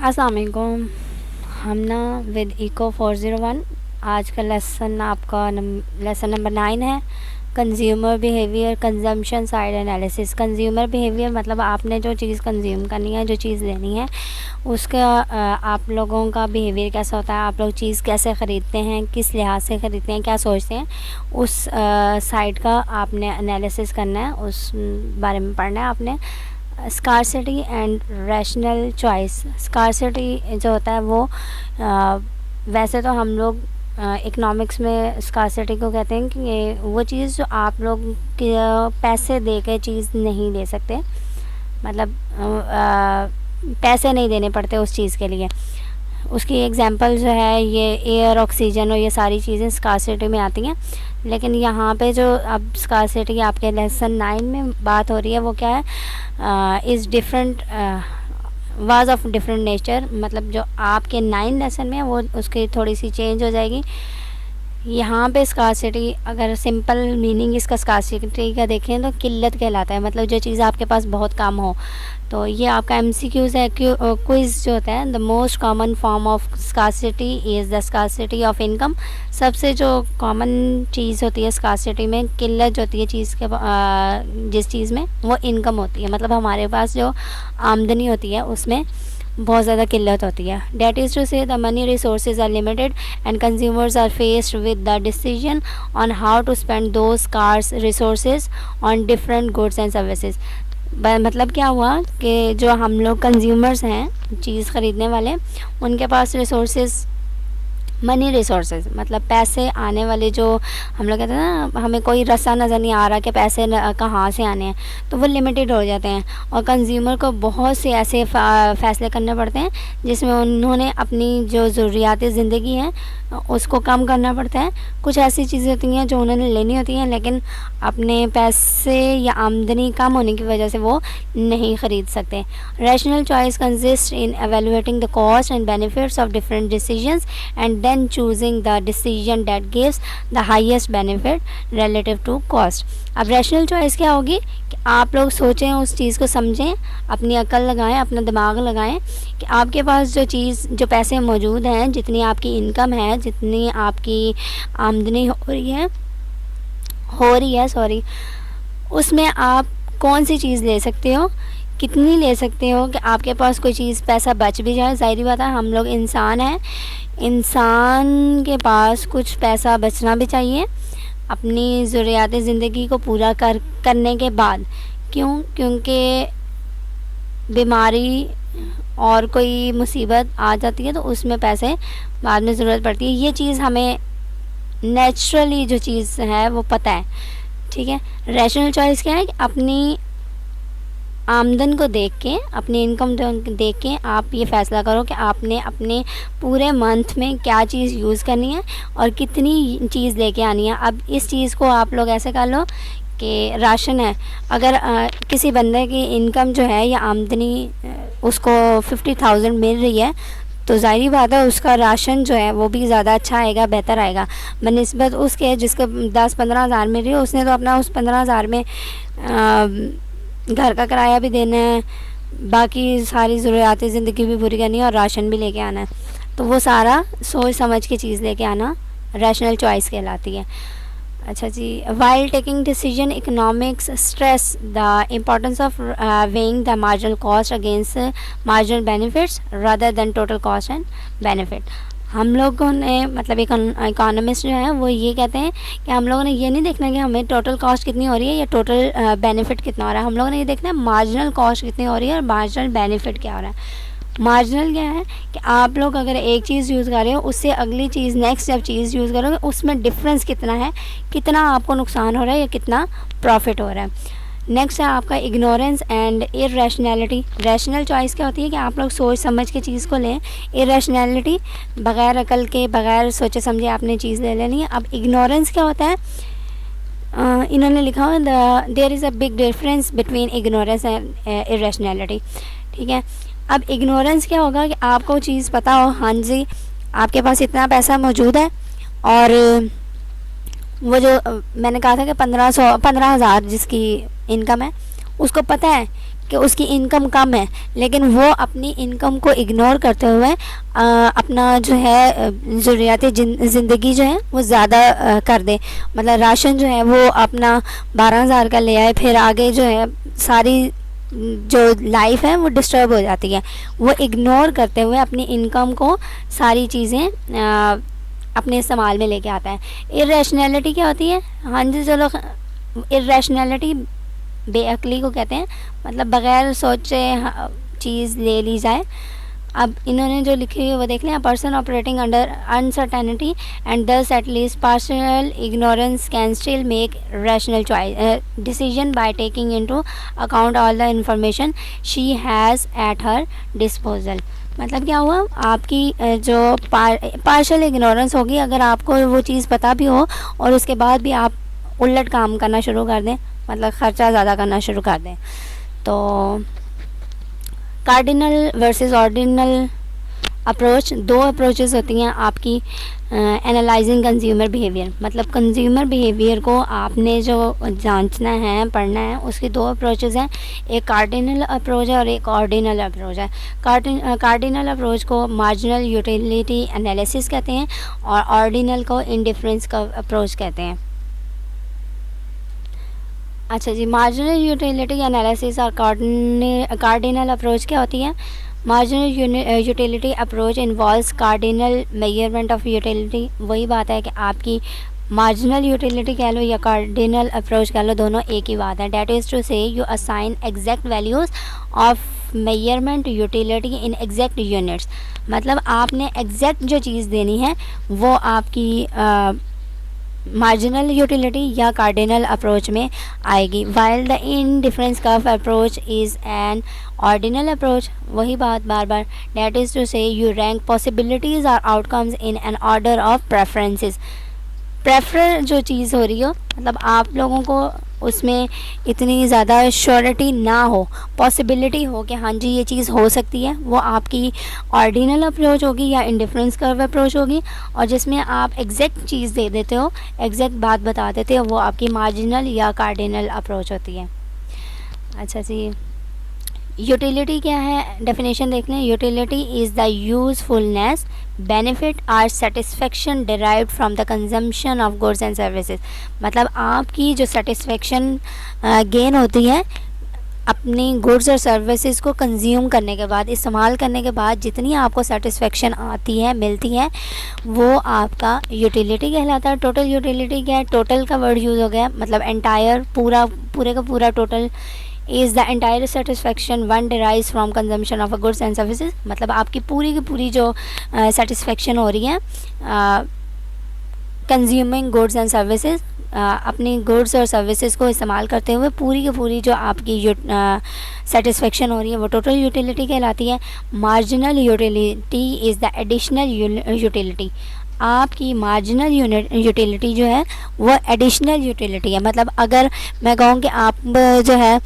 अस्सलाम वालेकुम। हम ना विद इको 401 आज का लेसन आपका लेसन नंबर 9 है, consumer behaviour consumption side analysis. Consumer behaviour मतलब आपने जो चीज़ कंज्यूम करनी है, जो चीज़ लेनी है, उसका आप लोगों का बिहेवियर कैसा होता है, आप लोग चीज़ कैसे ख़रीदते हैं, किस लिहाज से ख़रीदते हैं, क्या सोचते हैं, उस साइड का आपने एनालिसिस करना है, उस बारे में पढ़ना है आपने। Scarcity and rational choice. Scarcity जो होता है वो वैसे तो हम लोग इकोनॉमिक्स में स्कार्सिटी को कहते हैं कि ये वो चीज़ जो आप लोग के पैसे दे के चीज़ नहीं ले सकते, मतलब पैसे नहीं देने पड़ते उस चीज़ के लिए। उसकी एग्जांपल जो है ये एयर, ऑक्सीजन और ये सारी चीज़ें स्कार्सिटी में आती हैं। लेकिन यहाँ पे जो अब स्कार्सिटी आपके लेसन 9 में बात हो रही है वो क्या है, is different was of different nature. मतलब जो आपके 9 लेसन में है वो उसकी थोड़ी सी चेंज हो जाएगी। यहाँ पे स्कार्सिटी, अगर सिंपल मीनिंग इसका स्कार्सिटी का देखें तो किल्लत कहलाता है, मतलब जो चीज़ आपके पास बहुत कम हो। तो ये आपका MCQs है, क्विज़ जो होता है। The most common form of scarcity is the scarcity of income. सबसे जो कॉमन चीज़ होती है स्कार्सिटी में, किल्लत जो होती है चीज़ के जिस चीज़ में, वो इनकम होती है। मतलब हमारे पास जो आमदनी होती है उसमें बहुत ज़्यादा किल्लत होती है। That is to say the money resources are limited and consumers are faced with the decision on how to spend those scarce resources on different goods and services. मतलब क्या हुआ कि जो हम लोग कंज्यूमर्स हैं, चीज़ ख़रीदने वाले, उनके पास रिसोर्सेज, मनी रिसोर्सेज मतलब पैसे आने वाले, जो हम लोग कहते हैं ना, हमें कोई रास्ता नज़र नहीं आ रहा कि पैसे कहाँ से आने हैं, तो वो लिमिटेड हो जाते हैं। और कंज्यूमर को बहुत से ऐसे फ़ैसले करने पड़ते हैं जिसमें उन्होंने अपनी जो ज़रूरियाती ज़िंदगी हैं उसको कम करना पड़ता है। कुछ ऐसी चीज़ें होती हैं जो उन्होंने लेनी होती हैं लेकिन अपने पैसे या आमदनी कम होने की वजह से वो नहीं ख़रीद सकते। Rational choice consist in evaluating the cost and benefits of different decisions and then choosing the decision that gives the highest benefit relative to cost। अब रैशनल चॉइस क्या होगी कि आप लोग सोचें, उस चीज़ को समझें, अपनी अकल लगाएं, अपना दिमाग लगाएं कि आपके पास जो चीज़, जो पैसे मौजूद हैं, जितनी आपकी इनकम है, जितनी आपकी आमदनी हो रही है सॉरी, उसमें आप कौन सी चीज़ ले सकते हो, कितनी ले सकते हो कि आपके पास कोई चीज़, पैसा बच भी जाए। ज़ाहिर बात है, हम लोग इंसान हैं, इंसान के पास कुछ पैसा बचना भी चाहिए अपनी ज़रूरियाती ज़िंदगी को पूरा करने के बाद। क्यों? क्योंकि बीमारी और कोई मुसीबत आ जाती है तो उसमें पैसे बाद में ज़रूरत पड़ती है। ये चीज़ हमें नेचुरली जो चीज़ है वो पता है, ठीक है। रैशनल चॉइस क्या है कि अपनी आमदन को देख के, अपनी इनकम देख के आप ये फ़ैसला करो कि आपने अपने पूरे मंथ में क्या चीज़ यूज़ करनी है और कितनी चीज़ लेके आनी है। अब इस चीज़ को आप लोग ऐसे कर लो कि राशन है, अगर किसी बंदे की इनकम जो है या आमदनी उसको 50,000 मिल रही है तो ज़ाहिर बात है उसका राशन जो है वो भी ज़्यादा अच्छा आएगा, बेहतर आएगा बनिस्बत उसके जिसको 10-15 हज़ार मिल रही है। उसने तो अपना उस 15 हज़ार में घर का किराया भी देना है, बाकी सारी ज़रूरियाती ज़िंदगी भी पूरी करनी है और राशन भी लेके आना है। तो वो सारा सोच समझ के चीज़ लेके आना रैशनल चॉइस कहलाती है। अच्छा जी, while taking decision economics stress the importance of weighing the marginal cost against marginal benefits rather than total cost and benefit. हम लोगों ने, मतलब इकोनॉमिस्ट जो है वो ये कहते हैं कि हम लोगों ने ये नहीं देखना कि हमें टोटल कॉस्ट कितनी हो रही है या टोटल बेनिफिट कितना हो रहा है। हम लोगों ने ये देखना है मार्जिनल कॉस्ट कितनी हो रही है और मार्जिनल बेनिफिट क्या हो रहा है। मार्जिनल क्या है कि आप लोग अगर एक चीज़ यूज़ कर रहे हो, उससे अगली चीज़, नेक्स्ट जब चीज़ यूज़ करोगे उसमें डिफरेंस कितना है, कितना आपको नुकसान हो रहा है या कितना प्रॉफिट हो रहा है। नेक्स्ट है आपका इग्नोरेंस एंड इररेशनैलिटी। रैशनल चॉइस क्या होती है कि आप लोग सोच समझ के चीज़ को लें। इररेशनैलिटी, बग़ैर अकल के, बग़ैर सोचे समझे आपने चीज़ ले लेनी है। अब इग्नोरेंस क्या होता है, इन्होंने लिखा हुआ there is a big difference between ignorance and irrationality, ठीक है। अब इग्नोरेंस क्या होगा कि आपको चीज़ पता हो, हाँ जी आपके पास इतना पैसा मौजूद है और वो जो मैंने कहा था कि 15,000 जिसकी इनकम है, उसको पता है कि उसकी इनकम कम है, लेकिन वो अपनी इनकम को इग्नोर करते हुए अपना जो है ज़रूरियात ज़िंदगी जो है वो ज़्यादा कर दे। मतलब राशन जो है वो अपना 12,000 का ले आए, फिर आगे जो है सारी जो लाइफ है वो डिस्टर्ब हो जाती है। वो इग्नोर करते हुए अपनी इनकम को सारी चीज़ें अपने इस्तेमाल में लेके आता है। इर्रेशनैलिटी क्या होती है? हाँ जी चलो, इर्रेशनैलिटी बेअक्ली को कहते हैं, मतलब बग़ैर सोचे चीज़ ले ली जाए। अब इन्होंने जो लिखी हुई है वो देख लें। Person operating under uncertainty and thus at least partial ignorance can still make rational choice decision by taking into account all the information she has at her disposal. मतलब क्या हुआ, आपकी जो पार्शियल इग्नोरेंस होगी, अगर आपको वो चीज़ पता भी हो और उसके बाद भी आप उलट काम करना शुरू कर दें, मतलब ख़र्चा ज़्यादा करना शुरू कर दें। तो कार्डिनल वर्सेस ऑर्डिनल अप्रोच, दो अप्रोचेस होती हैं आपकी एनालाइजिंग कंज्यूमर बिहेवियर। मतलब कंज्यूमर बिहेवियर को आपने जो जांचना है, पढ़ना है, उसकी दो अप्रोचेस हैं। एक कार्डिनल अप्रोच है और एक ऑर्डिनल अप्रोच है। कार्डिनल अप्रोच को मार्जिनल यूटिलिटी एनालिसिस कहते हैं और ऑर्डिनल को इंडिफरेंस का अप्रोच कहते हैं। अच्छा जी, मार्जिनल यूटिलिटी एनालिसिस और कार्डिनल अप्रोच क्या होती है? Marginal utility approach involves cardinal measurement of utility. वही बात है कि आपकी मार्जिनल यूटिलिटी कह लो या कार्डिनल अप्रोच कह लो, दोनों एक ही बात है। डैट इज़ टू से you assign exact values of measurement utility in exact units. मतलब आपने एग्जैक्ट जो चीज़ देनी है वो आपकी मार्जिनल यूटिलिटी या कार्डिनल अप्रोच में आएगी। While the indifference curve approach is an ordinal approach. वही बात बार बार, डैट इज़ टू से यू रैंक पॉसिबिलिटीज़ और outcomes in an order of preferences. Prefer जो चीज़ हो रही हो, मतलब आप लोगों को उसमें इतनी ज़्यादा श्योरिटी ना हो, पॉसिबिलिटी हो कि हाँ जी ये चीज़ हो सकती है, वो आपकी ऑर्डिनल अप्रोच होगी या इंडिफरेंस कर्व अप्रोच होगी। और जिसमें आप एग्जैक्ट चीज़ दे देते हो, एग्जैक्ट बात बता देते हो, वो आपकी मार्जिनल या कार्डिनल अप्रोच होती है। अच्छा जी, यूटिलिटी क्या है? डेफिनेशन देख लें। Utility is the usefulness, benefit or satisfaction derived from the consumption of goods and services. मतलब आपकी जो सेटिस्फेक्शन गेन होती है अपनी गुड्स और सर्विसेज को कंज्यूम करने के बाद, इस्तेमाल करने के बाद जितनी आपको सेटिस्फेक्शन आती है, मिलती है, वो आपका यूटिलिटी कहलाता है। टोटल यूटिलिटी क्या है? टोटल का वर्ड यूज़ हो गया, मतलब एंटायर, पूरे का पूरा total is the entire satisfaction one derives from consumption of a goods and services. मतलब आपकी पूरी की पूरी जो सेटिस्फेक्शन हो रही है कंज्यूमिंग गुड्स एंड सर्विसेज, अपनी गुड्स और सर्विसेज को इस्तेमाल करते हुए पूरी की पूरी जो आपकी सेटिस्फेक्शन हो रही है वो टोटल यूटिलिटी कहलाती है। Marginal utility is the additional utility. आपकी मार्जिनल यूटिलिटी जो है वो एडिशनल यूटिलिटी है। मतलब अगर मैं कहूँ कि आप जो है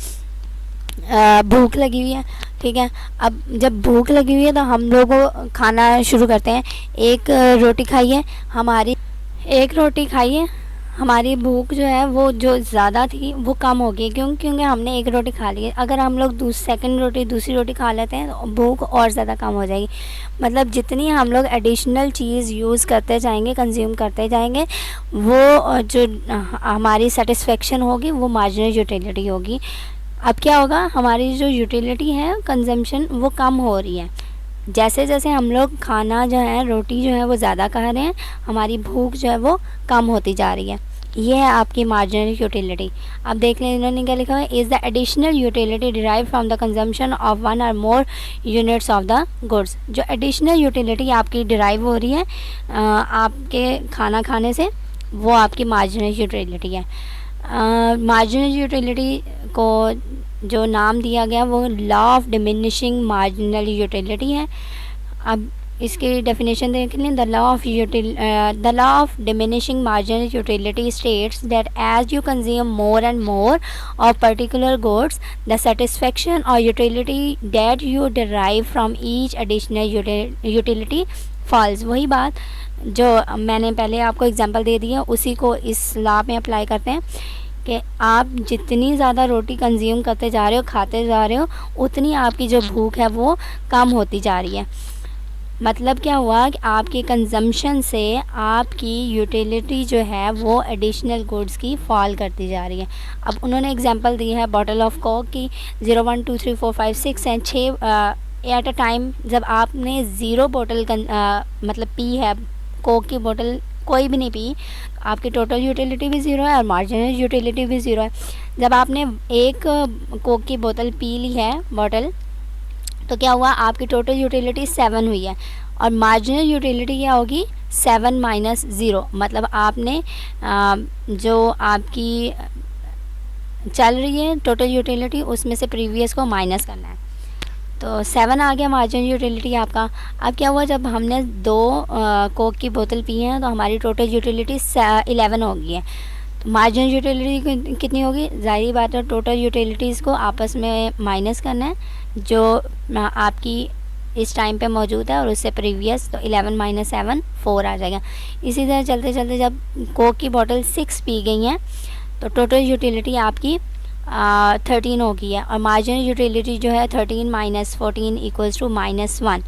भूख लगी हुई है, ठीक है, अब जब भूख लगी हुई है तो हम लोग खाना शुरू करते हैं। एक रोटी खाइए, हमारी भूख जो है वो जो ज़्यादा थी वो कम हो गई, क्योंकि हमने एक रोटी खा ली है। अगर हम लोग दूसरी रोटी खा लेते हैं तो भूख और ज़्यादा कम हो जाएगी। मतलब जितनी हम लोग एडिशनल चीज़ यूज़ करते जाएंगे, कंज्यूम करते जाएंगे, वो जो हमारी सेटिस्फेक्शन होगी वो मार्जिनल यूटिलिटी होगी। अब क्या होगा, हमारी जो यूटिलिटी है कंजम्पशन वो कम हो रही है। जैसे जैसे हम लोग खाना जो है, रोटी जो है वो ज़्यादा खा रहे हैं, हमारी भूख जो है वो कम होती जा रही है। ये है आपकी मार्जिनल यूटिलिटी। अब देख लें इन्होंने क्या लिखा है, is the additional utility derive from the consumption of one और more units of the goods. जो एडिशनल यूटिलिटी आपकी डिराइव हो रही है आपके खाना खाने से, वो आपकी मार्जिनल यूटिलिटी है। मार्जिनल यूटिलिटी को जो नाम दिया गया वो law of diminishing marginal utility है। अब इसकी डेफिनेशन देख लें। The law of diminishing marginal utility states that as you consume more and more of particular goods the satisfaction और utility that you derive from each additional utility falls. वही बात जो मैंने पहले आपको एग्जांपल दे दी है उसी को इस लॉ में अप्लाई करते हैं कि आप जितनी ज़्यादा रोटी कंज्यूम करते जा रहे हो, खाते जा रहे हो, उतनी आपकी जो भूख है वो कम होती जा रही है। मतलब क्या हुआ कि आपके कंजम्पशन से आपकी यूटिलिटी जो है वो एडिशनल गुड्स की फॉल करती जा रही है। अब उन्होंने एग्जांपल दी है बॉटल ऑफ कोक की 0 1 2 3 4 5 6 एंड 6 एट अ टाइम जब आपने 0 बोतल मतलब पी है, कोक की बोतल कोई भी नहीं पी, आपकी टोटल यूटिलिटी भी ज़ीरो है और मार्जिनल यूटिलिटी भी ज़ीरो है। जब आपने एक कोक की बोतल पी ली है बॉटल, तो क्या हुआ, आपकी टोटल यूटिलिटी 7 हुई है और मार्जिनल यूटिलिटी क्या होगी 7 माइनस 0। मतलब आपने जो आपकी चल रही है टोटल यूटिलिटी उसमें से प्रीवियस को माइनस करना है, तो 7 आ गया मार्जिनल यूटिलिटी आपका। अब क्या हुआ, जब हमने 2 कोक की बोतल पी है तो हमारी टोटल यूटिलिटी 11 हो गई है। तो मार्जिनल यूटिलिटी कितनी होगी, ज़ाहिर बात है टोटल यूटिलिटीज़ को आपस में माइनस करना है जो आपकी इस टाइम पे मौजूद है और उससे प्रीवियस, तो 11 माइनस 7 4 आ जाएगा। इसी तरह चलते चलते जब कोक की बोतल 6 पी गई हैं तो टोटल यूटिलिटी आपकी 13 हो गई है और मार्जिनल यूटिलिटी जो है 13 माइनस 14 इक्वल्स टू -1।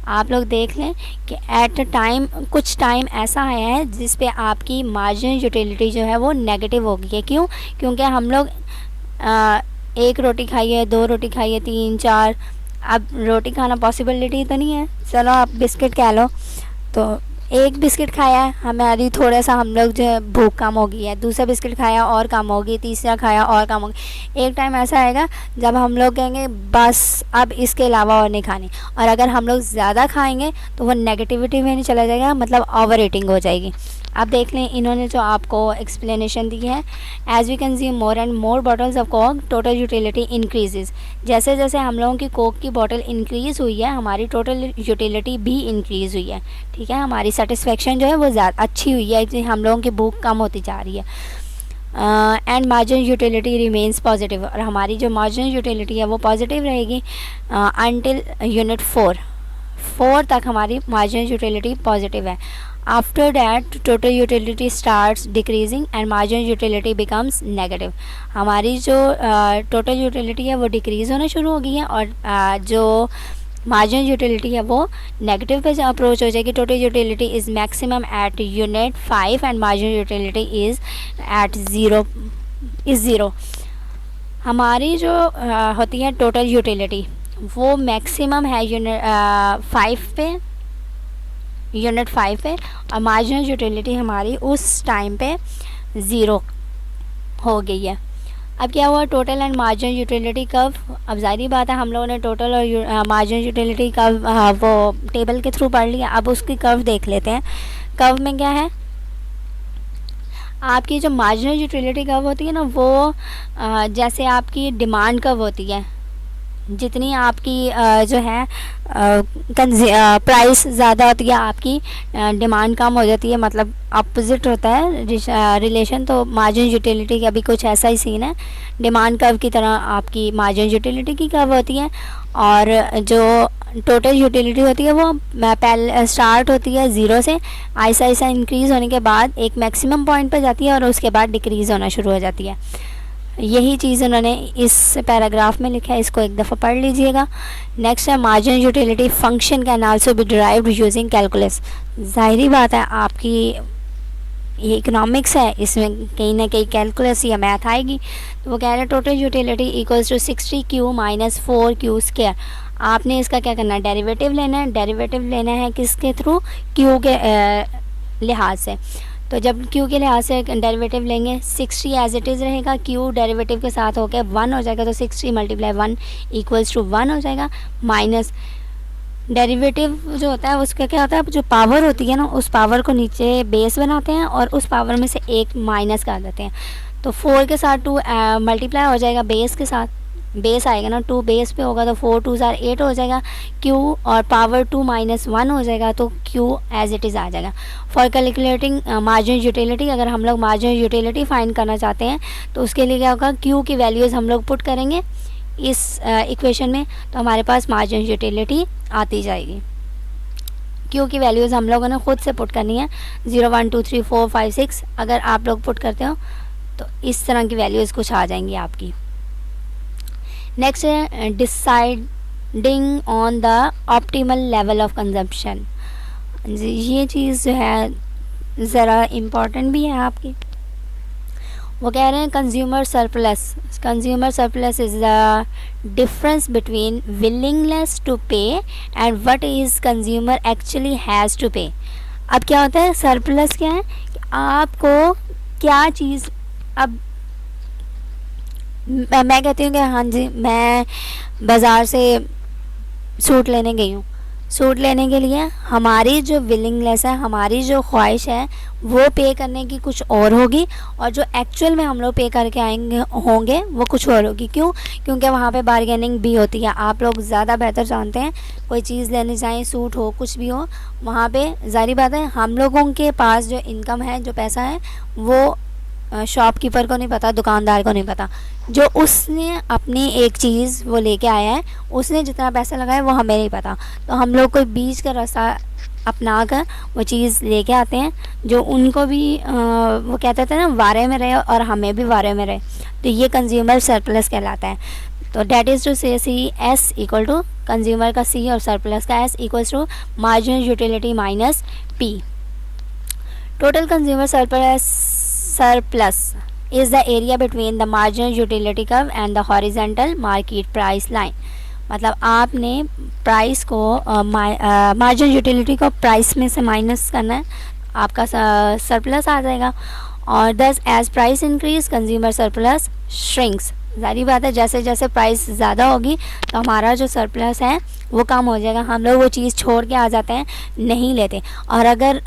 आप लोग देख लें कि एट अ टाइम कुछ टाइम ऐसा आया है जिस पे आपकी मार्जिनल यूटिलिटी जो है वो नेगेटिव हो गई है। क्यों? क्योंकि हम लोग 1 रोटी खाई है, 2 रोटी खाई है, 3 4, अब रोटी खाना पॉसिबिलिटी तो नहीं है, चलो आप बिस्किट खा लो, तो एक बिस्किट खाया है हमारी थोड़ा सा हम लोग जो है भूख कम हो गई है, दूसरा बिस्किट खाया और कम होगी, तीसरा खाया और कम होगी। एक टाइम ऐसा आएगा जब हम लोग कहेंगे बस अब इसके अलावा और नहीं खानी, और अगर हम लोग ज़्यादा खाएंगे तो वो नेगेटिविटी में नहीं चला जाएगा, मतलब ओवर ईटिंग हो जाएगी। अब देख लें इन्होंने जो आपको एक्सप्लेनेशन दी है, as we consume more and more bottles of Coke total utility increases. जैसे जैसे हम लोगों की कोक की बॉटल इंक्रीज़ हुई है हमारी टोटल यूटिलिटी भी इंक्रीज़ हुई है। ठीक है, हमारी सेटिस्फेक्शन जो है वो ज़्यादा अच्छी हुई है, कि हम लोगों की भूख कम होती जा रही है। And marginal utility remains positive, और हमारी जो मार्जिनल यूटिलिटी है वो पॉजिटिव रहेगी अनटिल यूनिट 4 तक हमारी मार्जिनल यूटिलिटी पॉजिटिव है। After that total utility starts decreasing and marginal utility becomes negative. हमारी जो टोटल यूटिलिटी है वो डिक्रीज़ होना शुरू हो गई है और जो मार्जिनल यूटिलिटी है वो नेगेटिव पे अप्रोच हो जाएगी। Total utility is maximum at unit 5 and marginal utility is at 0। हमारी जो होती है टोटल यूटिलिटी वो मैक्सिमम है यूनिट 5 पे और मार्जिनल यूटिलिटी हमारी उस टाइम पे 0 हो गई है। अब क्या हुआ, total and marginal utility curve. अब जाहिर बात है हम लोगों ने टोटल और मार्जिनल यूटिलिटी कर्व वो टेबल के थ्रू पढ़ लिया। अब उसकी कर्व देख लेते हैं। कर्व में क्या है, आपकी जो मार्जिनल यूटिलिटी कर्व होती है ना वो जैसे आपकी डिमांड कर्व होती है, जितनी आपकी जो है प्राइस ज़्यादा होती है आपकी डिमांड कम हो जाती है, मतलब अपोजिट होता है रिलेशन। तो मार्जिन यूटिलिटी का भी कुछ ऐसा ही सीन है, डिमांड कर्व की तरह आपकी मार्जिन यूटिलिटी की कर्व होती है। और जो टोटल यूटिलिटी होती है वो पहले स्टार्ट होती है 0 से, ऐसा ऐसा इंक्रीज़ होने के बाद एक मैक्सिमम पॉइंट पर जाती है और उसके बाद डिक्रीज़ होना शुरू हो जाती है। यही चीज़ उन्होंने इस पैराग्राफ में लिखा है, इसको एक दफ़ा पढ़ लीजिएगा। नेक्स्ट है marginal utility function can also be derived using calculus. ज़ाहिरी बात है आपकी ये इकोनॉमिक्स है, इसमें कहीं ना कहीं कैलकुलस या मैथ आएगी। तो वो कह रहे हैं total utility equals to 60Q minus 4Q square. आपने इसका क्या करना है, डेरिवेटिव लेना है। डेरिवेटिव लेना है किसके थ्रू, क्यू के लिहाज से। तो जब q के लिहाज से डेरिवेटिव लेंगे 60 एज इट इज़ रहेगा, q डेरिवेटिव के साथ होकर 1 हो जाएगा, तो 60 × 1 इक्वल्स टू 1 हो जाएगा। माइनस डेरिवेटिव जो होता है उसका क्या होता है, जो पावर होती है ना उस पावर को नीचे बेस बनाते हैं और उस पावर में से एक माइनस कर देते हैं। तो 4 के साथ 2 मल्टीप्लाई हो जाएगा, बेस के साथ बेस आएगा ना, 2 बेस पे होगा तो 4 2 8 हो जाएगा q, और पावर 2 - 1 हो जाएगा तो q एज इट इज़ आ जाएगा। फॉर कैलकुलेटिंग मार्जिन यूटिलिटी, अगर हम लोग मार्जिन यूटिलिटी फाइंड करना चाहते हैं तो उसके लिए क्या होगा, q की वैल्यूज़ हम लोग पुट करेंगे इस इक्वेशन में, तो हमारे पास मार्जिन यूटिलिटी आती जाएगी। क्यू की वैल्यूज़ हम लोगों ने खुद से पुट करनी है, 0 1 2 3 4 5 6। अगर आप लोग पुट करते हो तो इस तरह की वैल्यूज़ कुछ आ जाएंगी आपकी। नेक्स्ट है deciding on the optimal level of consumption. ये चीज़ जो है ज़रा इम्पॉर्टेंट भी है आपकी। वो कह रहे हैं consumer surplus. Consumer surplus is the difference between willingness to pay and what is consumer actually has to pay. अब क्या होता है सरप्लस, क्या है कि आपको क्या चीज़, अब मैं कहती हूँ कि हाँ जी मैं बाज़ार से सूट लेने गई हूँ, सूट लेने के लिए हमारी जो विलिंगनेस है, हमारी जो ख्वाहिश है वो पे करने की कुछ और होगी, और जो एक्चुअल में हम लोग पे करके आएंगे होंगे वो कुछ और होगी। क्यों? क्योंकि वहाँ पे बार्गेनिंग भी होती है। आप लोग ज़्यादा बेहतर जानते हैं, कोई चीज़ लेने जाएं, सूट हो कुछ भी हो, वहाँ पे ज़ाहिर बात है हम लोगों के पास जो इनकम है, जो पैसा है, वो शॉपकीपर को नहीं पता, दुकानदार को नहीं पता। जो उसने अपनी एक चीज़ वो लेके आया है, उसने जितना पैसा लगाया वो हमें नहीं पता। तो हम लोग कोई बीच का रास्ता अपना कर वो चीज़ लेके आते हैं, जो उनको भी वो कहते थे ना वारे में रहे और हमें भी वारे में रहे। तो ये कंज्यूमर सरप्लस कहलाता है। तो date is to say C S equal to consumer का सी और सरप्लस का S equals to marginal utility minus P. Total consumer surplus is the area between the marginal utility curve and the horizontal market price line। मतलब आपने price को marginal utility को price में से minus करना है, आपका सरप्लस आ जाएगा। और thus as price increase consumer surplus shrinks. ज़ाहिर बात है जैसे जैसे प्राइस ज़्यादा होगी तो हमारा जो सरप्लस है वो कम हो जाएगा, हम लोग वो चीज़ छोड़ के आ जाते हैं, नहीं लेते। और अगर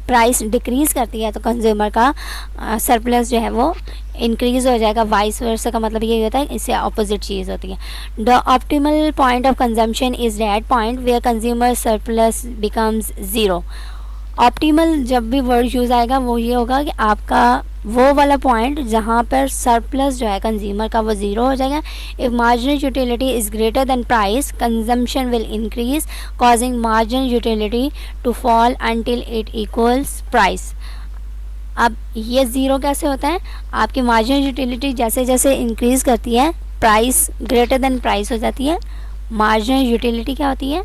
प्राइस डिक्रीज़ करती है तो कंज्यूमर का सरप्लस जो है वो इंक्रीज़ हो जाएगा। वाइस वर्सा का मतलब ये होता है, इससे अपोजिट चीज़ होती है। The optimal point of consumption is that point where consumer surplus becomes zero. Optimal जब भी वर्ड यूज़ आएगा वो ये होगा कि आपका वो वाला पॉइंट जहाँ पर सरप्लस जो है कंज्यूमर का वो ज़ीरो हो जाएगा। If marginal utility is greater than price consumption will increase causing marginal utility to fall until it equals price. अब ये ज़ीरो कैसे होता है? आपकी मार्जिनल यूटिलिटी जैसे जैसे इंक्रीज़ करती है, प्राइस ग्रेटर देन प्राइस हो जाती है। मार्जिनल यूटिलिटी क्या होती है?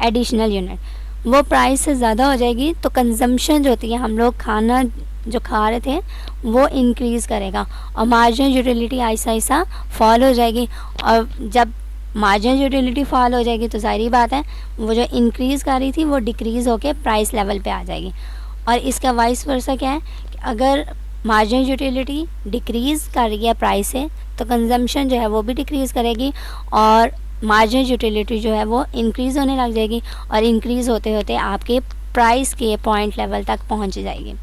Additional unit. वो प्राइस से ज़्यादा हो जाएगी तो कंजम्पशन जो होती है, हम लोग खाना जो खा रहे थे वो इंक्रीज़ करेगा और marginal utility Aahista Aahista fall हो जाएगी। और जब मार्जिनल यूटिलिटी फॉल हो जाएगी तो ज़ाहिर बात है वो जो इंक्रीज़ कर रही थी वो डिक्रीज़ होके प्राइस लेवल पे आ जाएगी। और इसका वाइस वर्सा क्या है कि अगर मार्जिनल यूटिलिटी डिक्रीज़ कर रही है प्राइस से तो कंजम्पशन जो है वो भी डिक्रीज़ करेगी और मार्जिनल यूटिलिटी जो है वो इंक्रीज़ होने लग जाएगी और इंक्रीज़ होते होते आपके प्राइस के पॉइंट लेवल तक पहुंच जाएगी।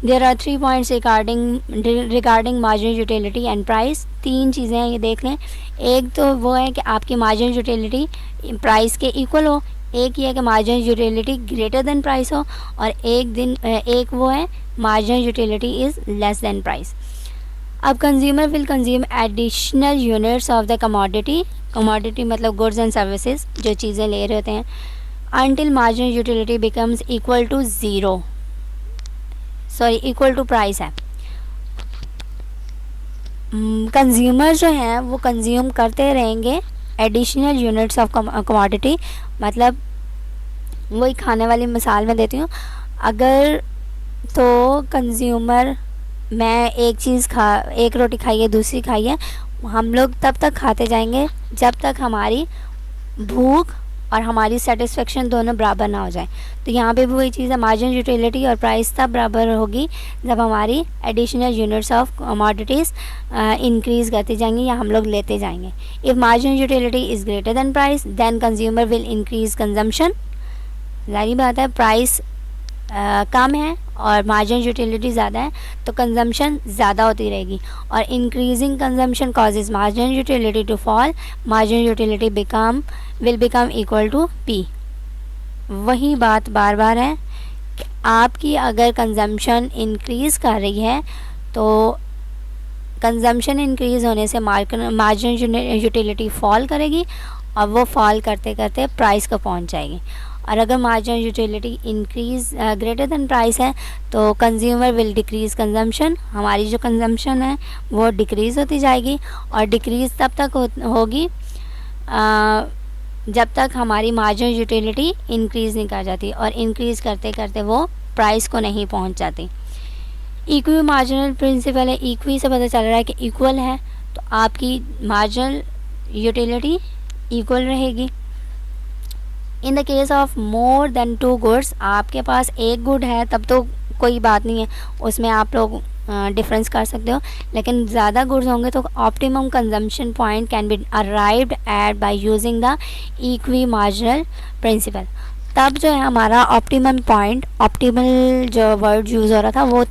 There are 3 points regarding marginal utility and price. 3 चीज़ें हैं, ये देख लें। एक तो वो है कि आपकी मार्जिनल यूटिलिटी प्राइस के इक्वल हो, एक ये है कि marginal utility greater than price हो, और एक वो है marginal utility is less than price. अब consumer will consume additional units of the commodity मतलब गुड्स एंड सर्विसेज, जो चीज़ें ले रहे होते हैं, until marginal utility becomes equal to zero, equal to price है। कंज्यूमर जो हैं वो कंज्यूम करते रहेंगे एडिशनल यूनिट्स ऑफ कमोडिटी। मतलब वही खाने वाली मिसाल में देती हूँ, अगर तो कंज्यूमर मैं एक रोटी खाई है, दूसरी खाई है, हम लोग तब तक खाते जाएंगे जब तक हमारी भूख और हमारी सेटिस्फेक्शन दोनों बराबर ना हो जाए। तो यहाँ पे भी वही चीज़ है, मार्जिनल यूटिलिटी और प्राइस तब बराबर होगी जब हमारी additional units of commodities increase करती जाएंगी या हम लोग लेते जाएंगे। If marginal utility is greater than price then consumer will increase consumption. जाहिर बात है प्राइस कम है और मार्जिनल यूटिलिटी ज़्यादा है तो कंजम्पशन ज़्यादा होती रहेगी और increasing consumption causes marginal utility to fall, marginal utility will become equal to P. वही बात बार बार है कि आपकी अगर कंजम्पशन इंक्रीज़ कर रही है तो कंजम्पशन इंक्रीज़ होने से मार्जिनल यूटिलिटी फॉल करेगी और वो फॉल करते करते प्राइस को पहुंच जाएगी। और अगर marginal utility increase greater than price है तो कंज्यूमर विल डिक्रीज़ कंजम्पशन, हमारी जो कंजम्पशन है वो डिक्रीज़ होती जाएगी। और डिक्रीज़ तब तक होगी जब तक हमारी मार्जिनल यूटिलिटी इंक्रीज़ नहीं कर जाती, और इंक्रीज़ करते करते वो प्राइस को नहीं पहुंच जाती। इक्वी मार्जिनल प्रिंसिपल है, इक्वी से पता चल रहा है कि इक्वल है, तो आपकी मार्जिनल यूटिलिटी इक्वल रहेगी। In the case of more than 2 goods, आपके पास एक गुड है तब तो कोई बात नहीं है, उसमें आप लोग डिफरेंस कर सकते हो, लेकिन ज़्यादा गुड्स होंगे तो optimum consumption point can be arrived at by using the equi marginal principle. तब जो है हमारा ऑप्टिमम पॉइंट, ऑप्टिमल जो वर्ड यूज़ हो रहा था वो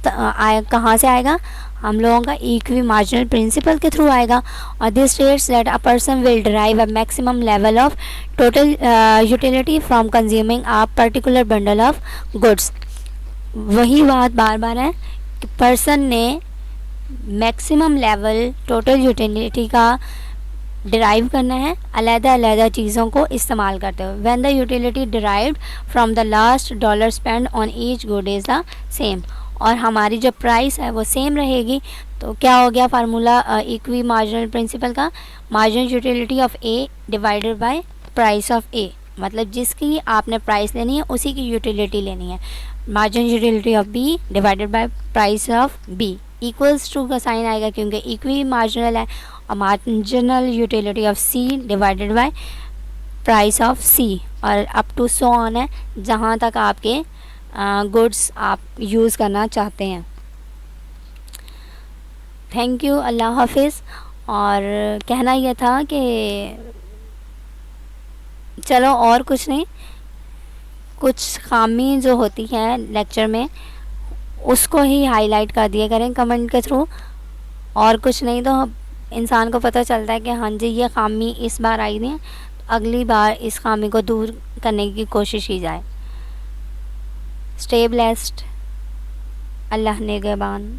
कहाँ से आएगा, हम लोगों का इक्वी मार्जिनल प्रिंसिपल के थ्रू आएगा। और this states that a person will derive a maximum level of total utility from consuming a particular bundle of goods. वही बात बार बार है कि पर्सन ने मैक्सिमम लेवल टोटल यूटिलिटी का डिराइव करना है अलग-अलग चीज़ों को इस्तेमाल करते हुए। When the utility derived from the last dollar spend on each good is the same, और हमारी जो प्राइस है वो सेम रहेगी। तो क्या हो गया फार्मूला इक्वी मार्जिनल प्रिंसिपल का, marginal utility of A divided by price of A, मतलब जिसकी आपने प्राइस लेनी है उसी की यूटिलिटी लेनी है। Marginal utility of B divided by price of B equals to का साइन आएगा क्योंकि इक्वी मार्जिनल है, और marginal utility of C divided by price of C, और अप टू सो ऑन है जहाँ तक आपके गुड्स आप यूज़ करना चाहते हैं। थैंक यू, अल्लाह हाफिज़। और कहना यह था कि चलो और कुछ नहीं, कुछ खामी जो होती है लेक्चर में उसको ही हाईलाइट कर दिया करें कमेंट के थ्रू, और कुछ नहीं तो इंसान को पता चलता है कि हाँ जी ये खामी इस बार आई नहीं है, तो अगली बार इस खामी को दूर करने की कोशिश की जाए। स्टे ब्लेस्ड, अल्लाह निगहबान।